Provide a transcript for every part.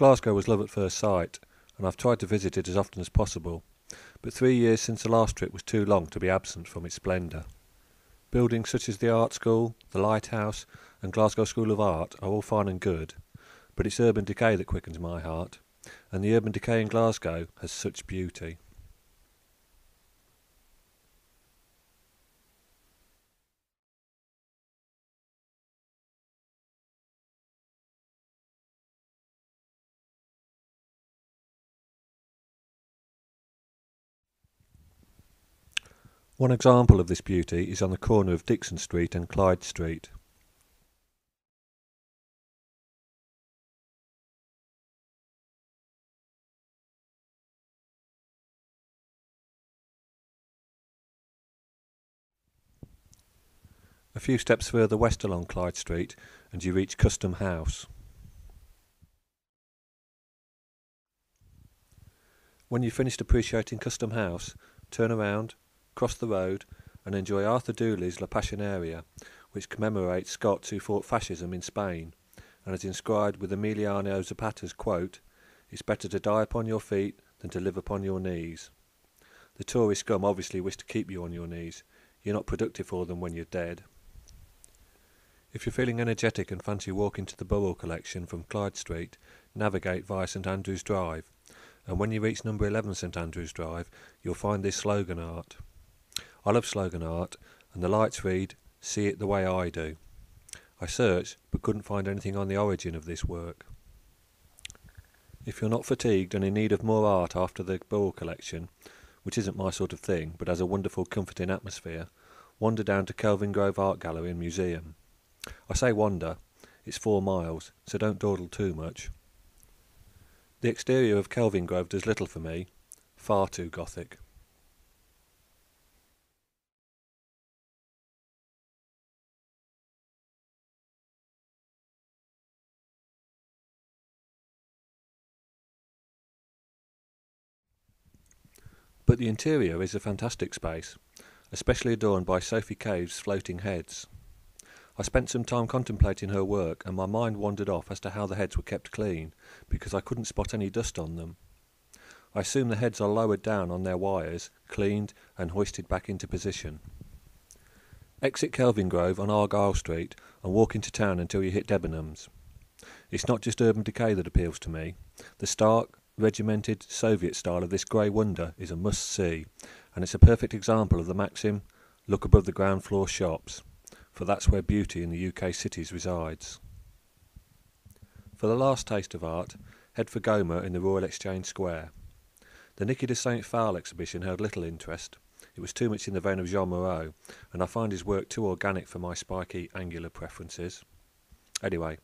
Glasgow was love at first sight, and I've tried to visit it as often as possible, but 3 years since the last trip was too long to be absent from its splendour. Buildings such as the Art School, the Lighthouse and Glasgow School of Art are all fine and good, but it's urban decay that quickens my heart, and the urban decay in Glasgow has such beauty. One example of this beauty is on the corner of Dixon Street and Clyde Street. A few steps further west along Clyde Street and you reach Custom House. When you've finished appreciating Custom House, turn around, cross the road and enjoy Arthur Dooley's La Passionaria, which commemorates Scots who fought fascism in Spain and is inscribed with Emiliano Zapata's quote, "It's better to die upon your feet than to live upon your knees." The tourist scum obviously wish to keep you on your knees. You're not productive for them when you're dead. If you're feeling energetic and fancy walking to the Borough collection from Clyde Street, navigate via St Andrew's Drive, and when you reach number 11 St Andrew's Drive, you'll find this slogan art. I love slogan art, and the lights read, "See it the way I do." I searched, but couldn't find anything on the origin of this work. If you're not fatigued and in need of more art after the Borough collection, which isn't my sort of thing, but has a wonderful comforting atmosphere, wander down to Kelvingrove Art Gallery and Museum. I say wander, it's 4 miles, so don't dawdle too much. The exterior of Kelvingrove does little for me, far too gothic. But the interior is a fantastic space, especially adorned by Sophie Cave's floating heads. I spent some time contemplating her work and my mind wandered off as to how the heads were kept clean, because I couldn't spot any dust on them. I assume the heads are lowered down on their wires, cleaned and hoisted back into position. Exit Kelvingrove on Argyle Street and walk into town until you hit Debenhams. It's not just urban decay that appeals to me. The stark, regimented Soviet style of this grey wonder is a must-see, and it's a perfect example of the maxim, look above the ground floor shops, for that's where beauty in the UK cities resides. For the last taste of art, head for GOMA in the Royal Exchange Square. The Nicky de Saint Phal exhibition held little interest. It was too much in the vein of Jean Moreau, and I find his work too organic for my spiky, angular preferences. Anyway,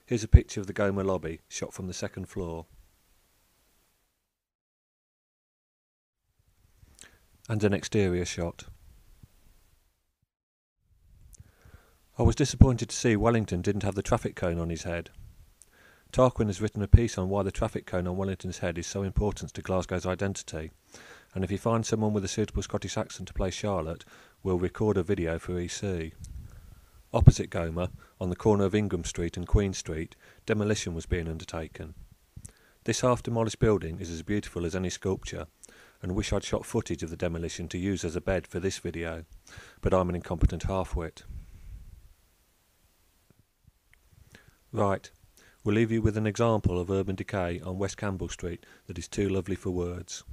here's a picture of the GOMA Lobby, shot from the second floor. And an exterior shot. I was disappointed to see Wellington didn't have the traffic cone on his head. Tarquin has written a piece on why the traffic cone on Wellington's head is so important to Glasgow's identity, and if he finds someone with a suitable Scottish accent to play Charlotte, we'll record a video for EC. Opposite GOMA, on the corner of Ingram Street and Queen Street, demolition was being undertaken. This half-demolished building is as beautiful as any sculpture, and wish I'd shot footage of the demolition to use as a bed for this video, but I'm an incompetent half-wit. Right, we'll leave you with an example of urban decay on West Campbell Street that is too lovely for words.